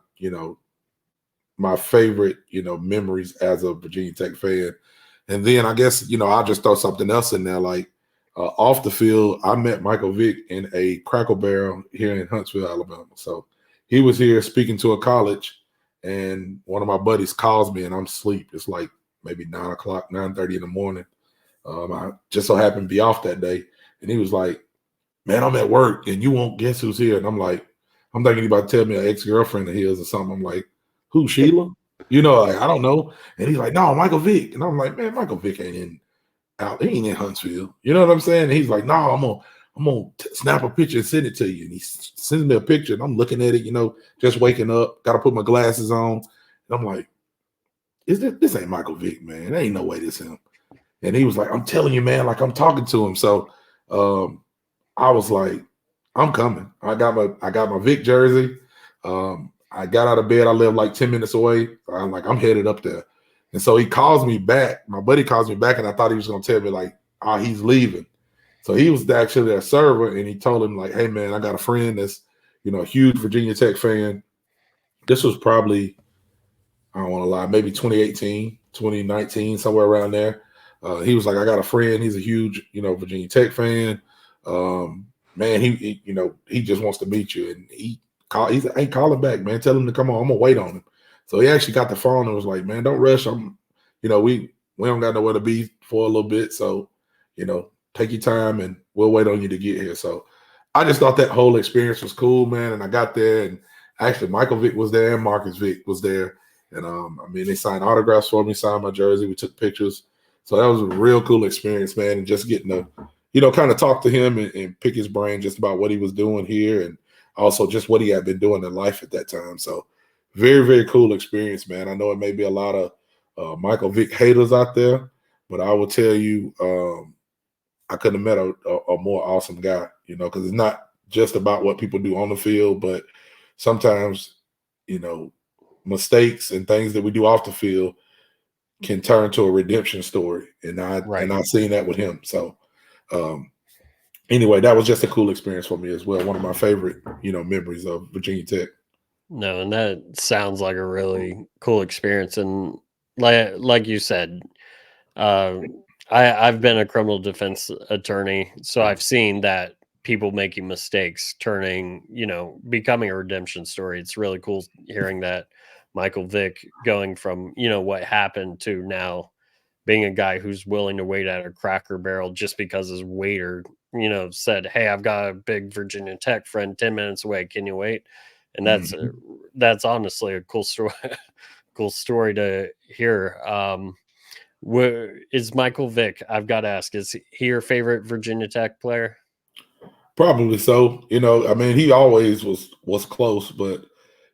my favorite, memories as a Virginia Tech fan. And then I guess, I'll just throw something else in there. Like, off the field, I met Michael Vick in a Cracker Barrel here in Huntsville, Alabama. So he was here speaking to a college, and one of my buddies calls me, and I'm asleep. It's like maybe 9:30 in the morning. I just so happened to be off that day. And he was like, "Man, I'm at work, and you won't guess who's here." And I'm like, I'm thinking he about to tell me an ex-girlfriend of his or something. I'm like, "Who, Sheila?" Like, I don't know. And he's like, "No, Michael Vick." And I'm like, "Man, Michael Vick ain't he ain't in Huntsville." You know what I'm saying? And he's like, "No, I'm gonna snap a picture and send it to you." And he sends me a picture, and I'm looking at it, just waking up, got to put my glasses on. And I'm like, this ain't Michael Vick, man. There ain't no way this him. And he was like, "I'm telling you, man, like, I'm talking to him." So I was like, I'm coming. I got my Vic jersey. I got out of bed. I live like 10 minutes away. I'm like, I'm headed up there. And so he calls me back. My buddy calls me back, and I thought he was going to tell me, like, he's leaving. So he was actually their server, and he told him, like, "Hey, man, I got a friend that's, a huge Virginia Tech fan." This was probably, I don't want to lie, maybe 2018, 2019, somewhere around there. He was like, "I got a friend. He's a huge, Virginia Tech fan. Man, he just wants to meet you." And he's like, "Hey, call him back, man. Tell him to come on. I'm gonna wait on him." So he actually got the phone and was like, "Man, don't rush. We don't got nowhere to be for a little bit. So, take your time, and we'll wait on you to get here." So I just thought that whole experience was cool, man. And I got there, and actually Michael Vick was there and Marcus Vick was there. And they signed autographs for me, signed my jersey. We took pictures. So that was a real cool experience, man. And just getting to kind of talk to him and pick his brain just about what he was doing here and also just what he had been doing in life at that time. So very, very cool experience, man. I know it may be a lot of Michael Vick haters out there, but I will tell you, I couldn't have met a more awesome guy, because it's not just about what people do on the field, but sometimes, mistakes and things that we do off the field can turn to a redemption story. And I've seen that with him. So anyway, that was just a cool experience for me as well. One of my favorite, memories of Virginia Tech. No, and that sounds like a really cool experience. And like you said, I've been a criminal defense attorney, so I've seen that people making mistakes turning, becoming a redemption story. It's really cool hearing that Michael Vick going from, what happened to now being a guy who's willing to wait at a Cracker Barrel just because his waiter, said, "Hey, I've got a big Virginia Tech friend 10 minutes away. Can you wait?" And that's honestly a cool story, cool story to hear. Where is Michael Vick? I've got to ask, is he your favorite Virginia Tech player? Probably so. He always was close, but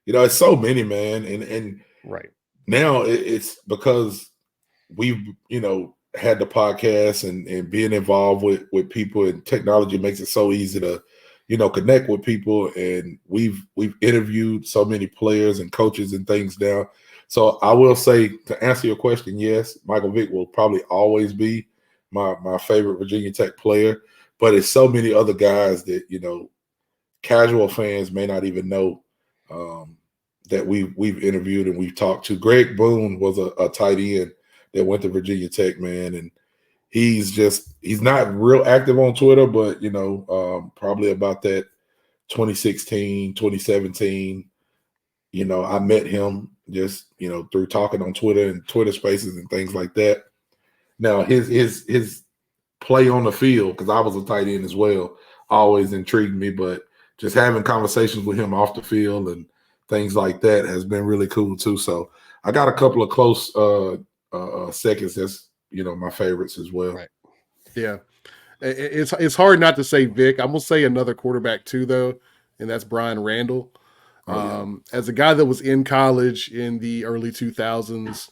it's so many, man. And right now it's because we've, had the podcast and being involved with people, and technology makes it so easy to, connect with people. And we've interviewed so many players and coaches and things now. So I will say, to answer your question, yes, Michael Vick will probably always be my favorite Virginia Tech player. But it's so many other guys that, casual fans may not even know that we've interviewed and we've talked to. Greg Boone was a tight end that went to Virginia Tech, man. And he's not real active on Twitter, but, probably about that 2016, 2017, I met him just, through talking on Twitter and Twitter Spaces and things like that. Now, his play on the field, because I was a tight end as well, always intrigued me. But just having conversations with him off the field and things like that has been really cool too. So I got a couple of close seconds that's, my favorites as well. Right. Yeah. It's hard not to say Vic. I'm going to say another quarterback too, though, and that's Brian Randall. As a guy that was in college in the early 2000s,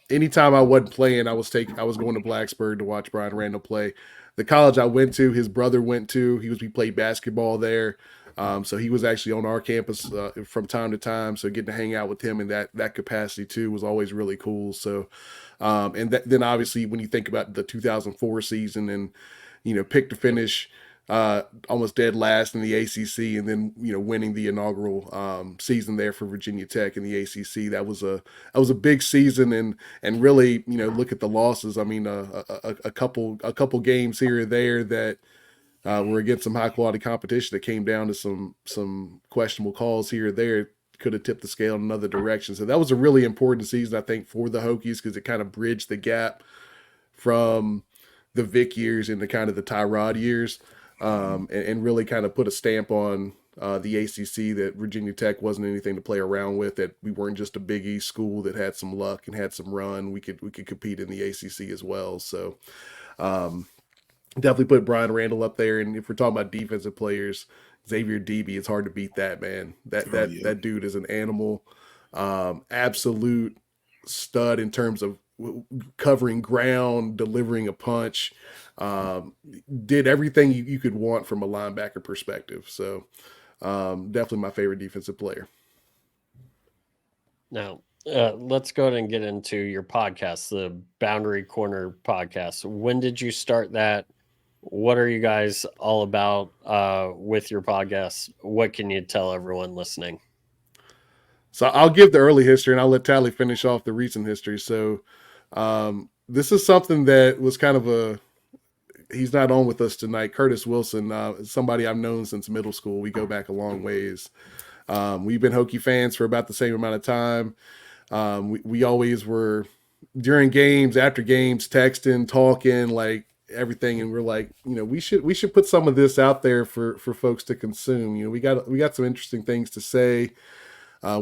anytime I wasn't playing, I was going to Blacksburg to watch Brian Randall play. The college I went to, his brother went to. He played basketball there, so he was actually on our campus from time to time. So getting to hang out with him in that capacity too was always really cool. So, then obviously when you think about the 2004 season and pick to finish almost dead last in the ACC, and then winning the inaugural season there for Virginia Tech in the ACC. That was a big season, and really look at the losses. I mean, a couple games here or there that were against some high quality competition that came down to some questionable calls here or there. Could have tipped the scale in another direction. So that was a really important season, I think, for the Hokies, because it kind of bridged the gap from the Vic years into kind of the Tyrod years. And really kind of put a stamp on the ACC, that Virginia Tech wasn't anything to play around with, that we weren't just a Big East school that had some luck and had some run. We could compete in the ACC as well. So definitely put Brian Randall up there. And if we're talking about defensive players, Xavier Debe, it's hard to beat that, man. That dude is an animal, absolute stud in terms of covering ground, delivering a punch. Did everything you could want from a linebacker perspective. So definitely my favorite defensive player. Now, let's go ahead and get into your podcast, the Boundary Corner podcast. When did you start that? What are you guys all about with your podcast? What can you tell everyone listening? So I'll give the early history, and I'll let Tally finish off the recent history. So this is something that was kind of he's not on with us tonight. Curtis Wilson, somebody I've known since middle school. We go back a long ways. We've been Hokie fans for about the same amount of time. We always were, during games, after games, texting, talking, like everything. And we're like, we should put some of this out there for folks to consume. We got some interesting things to say.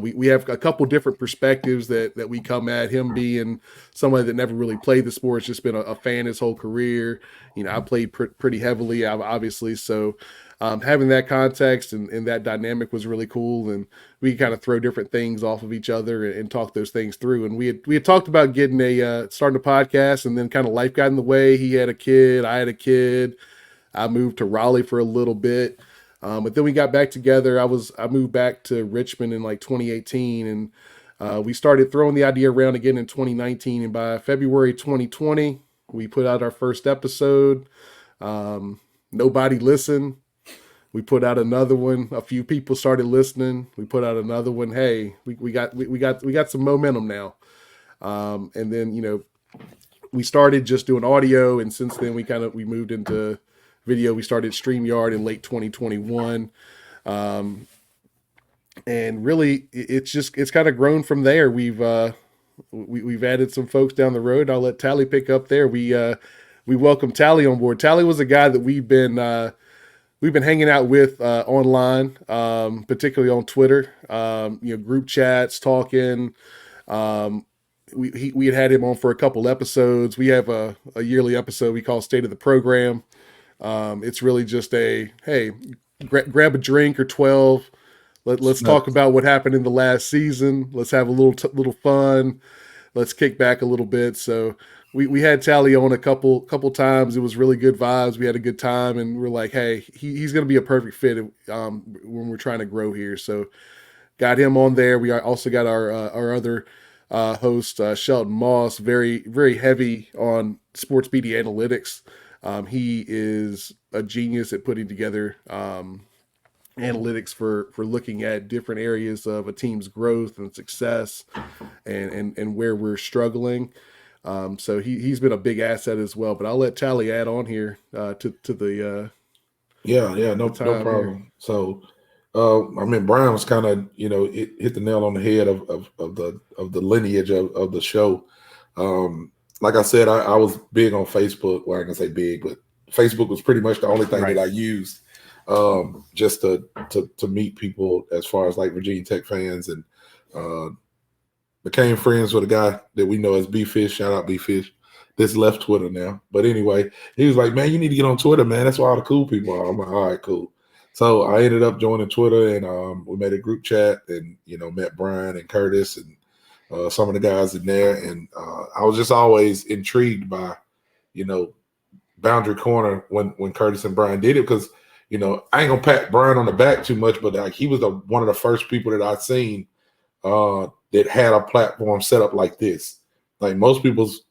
We have a couple different perspectives that we come at. Him being somebody that never really played the sport, just been a fan his whole career. I played pretty heavily, obviously. So having that context and that dynamic was really cool. And we kind of throw different things off of each other and talk those things through. And we had talked about getting starting a podcast, and then kind of life got in the way. He had a kid, I had a kid. I moved to Raleigh for a little bit. But then we got back together. I moved back to Richmond in like 2018, and we started throwing the idea around again in 2019. And by February 2020, we put out our first episode. Nobody listened. We put out another one. A few people started listening. We put out another one. Hey, we got some momentum now. And then we started just doing audio, and since then we moved into video. We started StreamYard in late 2021. And really it's kind of grown from there. We've added some folks down the road. I'll let Talley pick up there. We welcome Talley on board. Talley was a guy that we've been hanging out with online, particularly on Twitter, group chats, talking. We had him on for a couple episodes. We have a yearly episode we call State of the Program. It's really just hey, grab a drink or 12. Let's talk about what happened in the last season. Let's have a little fun. Let's kick back a little bit. So we had Talley on a couple times. It was really good vibes. We had a good time, and we're like, hey, he's going to be a perfect fit when we're trying to grow here. So got him on there. We also got our other host, Shelton Moss, very, very heavy on sports media analytics. He is a genius at putting together analytics for looking at different areas of a team's growth and success and where we're struggling. So he's been a big asset as well. But I'll let Talley add on here to the no problem. Here. So Brian was kind of hit the nail on the head of the lineage of the show. Like I said, I was big on Facebook. Well, I can say big, but Facebook was pretty much the only thing that I used just to meet people as far as like Virginia Tech fans, and became friends with a guy that we know as B-Fish. Shout out B-Fish. This left Twitter now. But anyway, he was like, man, you need to get on Twitter, man. That's where all the cool people are. I'm like, all right, cool. So I ended up joining Twitter, and we made a group chat, and met Brian and Curtis and some of the guys in there, and I was just always intrigued by, Boundary Corner when Curtis and Brian did it, because I ain't gonna pat Brian on the back too much, but like he was one of the first people that I'd seen that had a platform set up like this. Like most people's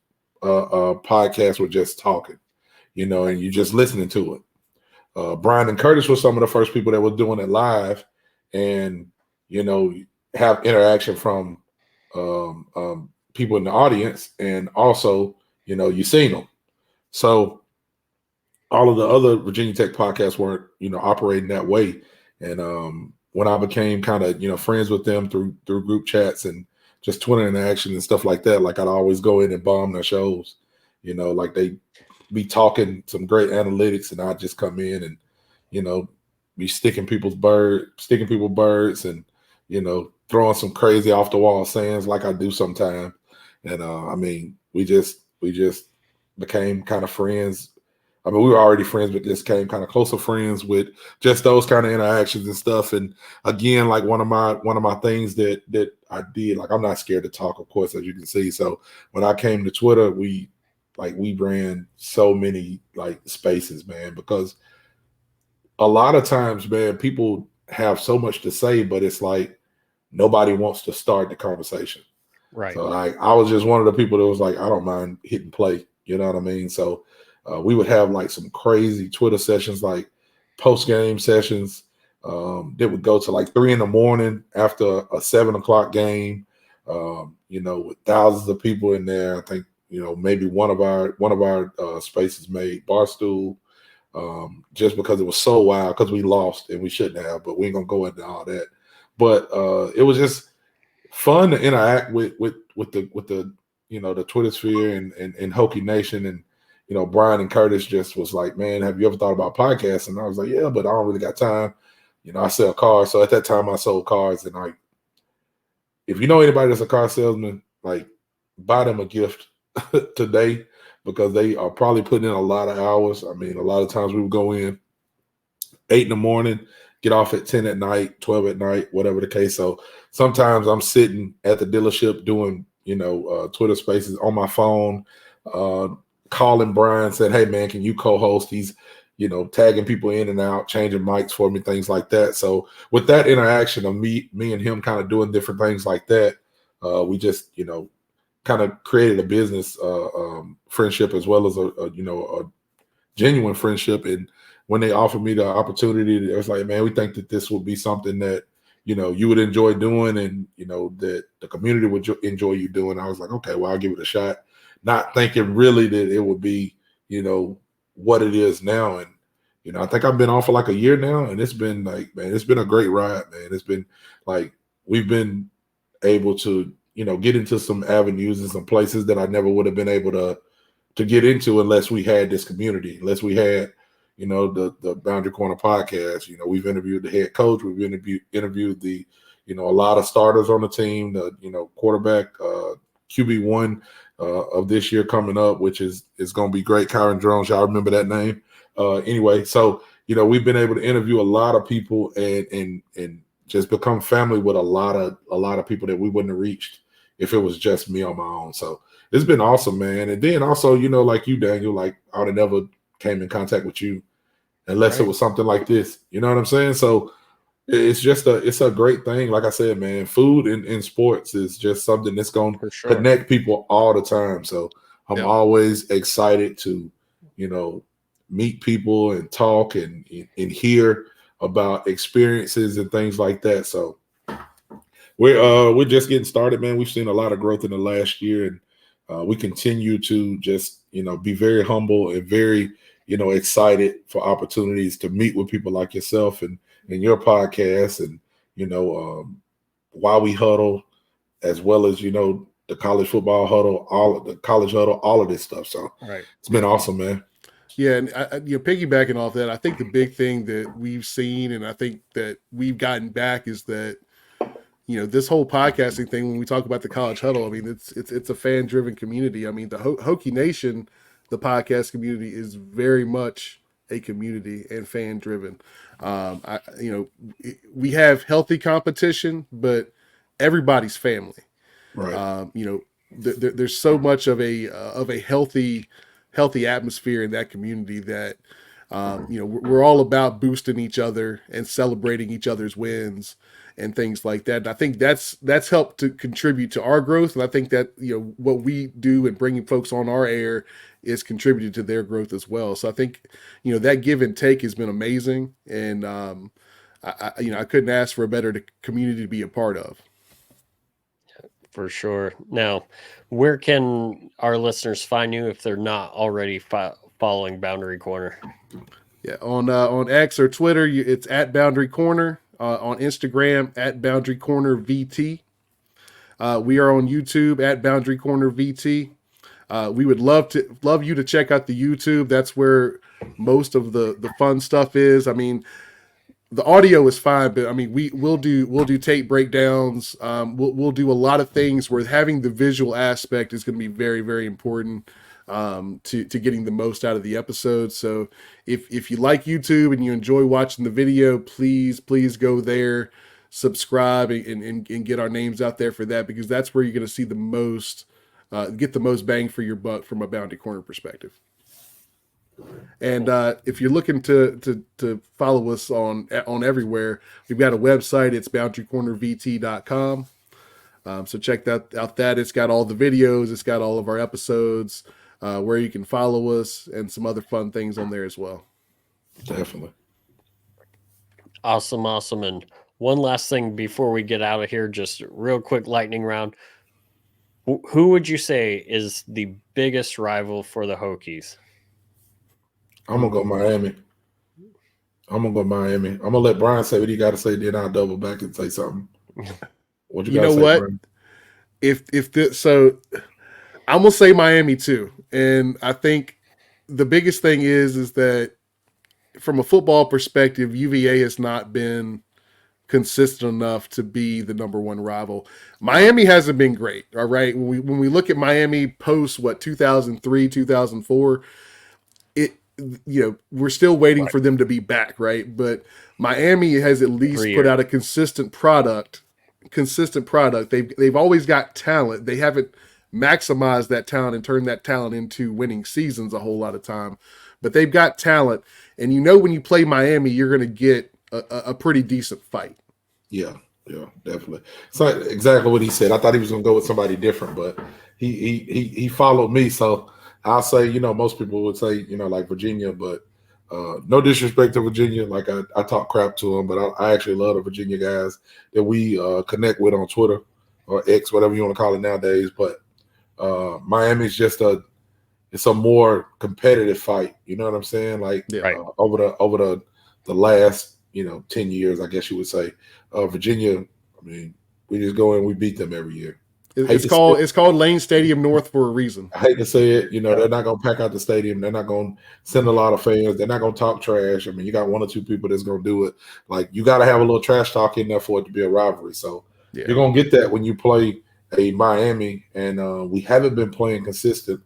podcasts were just talking, and you just listening to it. Brian and Curtis were some of the first people that were doing it live, and have interaction from people in the audience, and also you seen them. So all of the other Virginia Tech podcasts weren't operating that way, and when I became kind of friends with them through group chats and just Twitter interaction and stuff like that, like I'd always go in and bomb their shows, like they be talking some great analytics, and I'd just come in and be sticking people's birds, and throwing some crazy off the wall sayings like I do sometimes. And we just became kind of friends. We were already friends, but just came kind of closer friends with just those kind of interactions and stuff. And again, like one of my things that I did, like I'm not scared to talk, of course, as you can see. So when I came to Twitter, we ran so many like spaces, man, because a lot of times, man, people have so much to say, but it's like nobody wants to start the conversation. Right. So like I was just one of the people that was like, I don't mind hitting play. You know what I mean? So we would have like some crazy Twitter sessions, like post-game sessions that would go to like 3 a.m. after a 7:00 game, with thousands of people in there. I think, maybe one of our spaces made Barstool just because it was so wild, because we lost and we shouldn't have, but we ain't gonna go into all that. But it was just fun to interact with the the Twitter sphere and Hokie Nation. And Brian and Curtis just was like, man, have you ever thought about podcasts? And I was like, yeah, but I don't really got time. I sell cars. So at that time I sold cars, and if you know anybody that's a car salesman, like buy them a gift today because they are probably putting in a lot of hours. I mean, a lot of times we would go in 8 in the morning, get off at 10 at night, 12 at night, whatever the case. So sometimes I'm sitting at the dealership doing, Twitter spaces on my phone, calling Brian, said, hey man, can you co-host? He's, tagging people in and out, changing mics for me, things like that. So with that interaction of me and him kind of doing different things like that, we just, kind of created a business friendship as well as a genuine friendship. And when they offered me the opportunity, it was like, man, we think that this would be something that, you would enjoy doing and, that the community would enjoy you doing. I was like, okay, well, I'll give it a shot. Not thinking really that it would be, what it is now. And, I think I've been on for like a year now, and it's been like, man, it's been a great ride, man. It's been like, we've been able to, get into some avenues and some places that I never would have been able to get into unless we had this community, unless we had, the Boundary Corner podcast. We've interviewed the head coach, we've interviewed the, a lot of starters on the team, the, quarterback, QB1 of this year coming up, which is going to be great. Kyron Jones, y'all remember that name? Anyway, so, we've been able to interview a lot of people and just become family with a lot of people that we wouldn't have reached if it was just me on my own. So it's been awesome, man. And then also, like you, Daniel, like I would have never came in contact with you unless it was something like this. You know what I'm saying? So it's a great thing. Like I said, man, food in sports is just something that's going to connect people all the time. So I'm always excited to, meet people and talk and hear about experiences and things like that. So we're just getting started, man. We've seen a lot of growth in the last year, and we continue to just, be very humble and very, excited for opportunities to meet with people like yourself and your podcast and, Why We Huddle, as well as, the college football huddle, all of the college huddle, all of this stuff. So it's been awesome, man. Yeah, and piggybacking off that, I think the big thing that we've seen, and I think that we've gotten back, is that this whole podcasting thing. When we talk about the college huddle, I mean, it's a fan driven community. I mean, the Hokie Nation, the podcast community, is very much a community and fan driven. We have healthy competition, but everybody's family. Right. There's so much of a healthy atmosphere in that community that we're all about boosting each other and celebrating each other's wins and things like that. And I think that's helped to contribute to our growth. And I think that, what we do in bringing folks on our air is contributed to their growth as well. So I think, that give and take has been amazing. And, I couldn't ask for a better community to be a part of. For sure. Now, where can our listeners find you if they're not already following Boundary Corner? Yeah, on X or Twitter, it's at Boundary Corner. On Instagram, at Boundary Corner VT. We are on YouTube at Boundary Corner VT. We would love you to check out the YouTube. That's where most of the fun stuff is. I mean, the audio is fine, but I mean, we'll do tape breakdowns. We'll do a lot of things where having the visual aspect is going to be very, very important to getting the most out of the episode. So if you like YouTube and you enjoy watching the video, please go there, subscribe, and get our names out there for that, because that's where you're going to see the most, get the most bang for your buck from a Boundary Corner perspective. And if you're looking to follow us on everywhere, we've got a website. It's boundarycornervt.com. So check that out. It's got all the videos. It's got all of our episodes, where you can follow us, and some other fun things on there as well. Definitely. Awesome. And one last thing before we get out of here, just real quick lightning round. Who would you say is the biggest rival for the Hokies? I'm going to go Miami. I'm going to let Brian say what he got to say, then I'll double back and say something. What you got to say, what? Brian? So I'm going to say Miami too. And I think the biggest thing is that from a football perspective, UVA has not been consistent enough to be the number one rival. Miami hasn't been great. All right. When we look at Miami post 2003, 2004, we're still waiting for them to be back, right? But Miami has at least put out a consistent product. They've always got talent. They haven't maximized that talent and turned that talent into winning seasons a whole lot of time. But they've got talent, and when you play Miami, you're going to get a pretty decent fight. Yeah, definitely. So exactly what he said. I thought he was going to go with somebody different, but he followed me. So I'll say, most people would say, like Virginia, but no disrespect to Virginia. Like I talk crap to them, but I actually love the Virginia guys that we connect with on Twitter or X, whatever you want to call it nowadays. But Miami's just it's a more competitive fight. You know what I'm saying? Like over the last 10 years, I guess you would say. Virginia, I mean, we just go and we beat them every year. It's called Lane Stadium North for a reason. I hate to say it, they're not going to pack out the stadium. They're not going to send a lot of fans. They're not going to talk trash. I mean, you got one or two people that's going to do it. Like, you got to have a little trash talk in there for it to be a rivalry. So you're going to get that when you play a Miami, and we haven't been playing consistent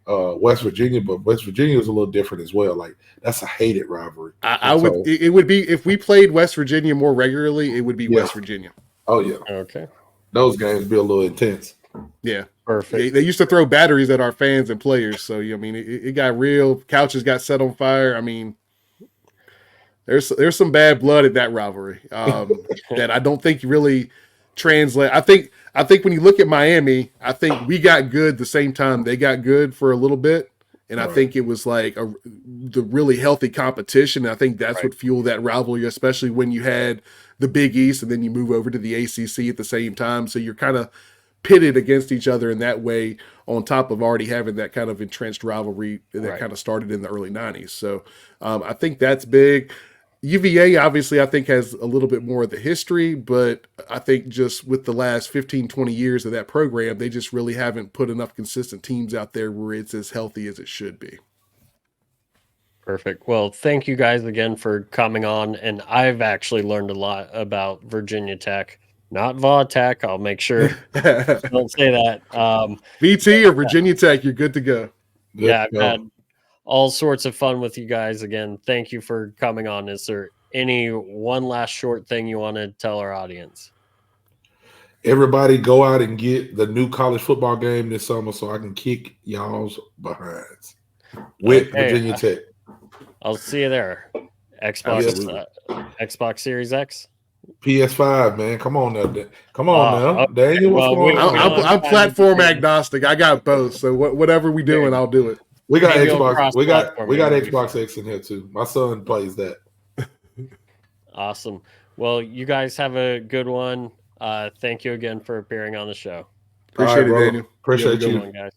West Virginia, but West Virginia is a little different as well. Like, that's a hated rivalry. It would be, if we played West Virginia more regularly, it would be West Virginia. Oh yeah. Okay. Those games be a little intense. Yeah. Perfect. They used to throw batteries at our fans and players. So, I mean, it got real. Couches got set on fire. I mean, there's some bad blood at that rivalry that I don't think really translate. I think when you look at Miami, I think we got good the same time they got good for a little bit. And I think it was like the really healthy competition. And I think that's what fueled that rivalry, especially when you had the Big East and then you move over to the ACC at the same time. So you're kind of pitted against each other in that way, on top of already having that kind of entrenched rivalry that kind of started in the early 90s. So I think that's big. UVA, obviously, I think has a little bit more of the history, but I think just with the last 15, 20 years of that program, they just really haven't put enough consistent teams out there where it's as healthy as it should be. Perfect. Well, thank you guys again for coming on, and I've actually learned a lot about Virginia Tech, not Va Tech. I'll make sure don't say that. VT or Virginia Tech, you're good to go. I've had all sorts of fun with you guys again. Thank you for coming on. Is there any one last short thing you want to tell our audience? Everybody go out and get the new college football game this summer so I can kick y'all's behinds with Virginia Tech. I'll see you there. Xbox Series X? PS5, man. Come on now. Come on now. Daniel, what's going on? I'm platform agnostic. I got both. So whatever we doing, I'll do it. We got Xbox. We got Xbox X in here too. My son plays that. Awesome. Well, you guys have a good one. Thank you again for appearing on the show. Appreciate it, Daniel. Appreciate you, guys.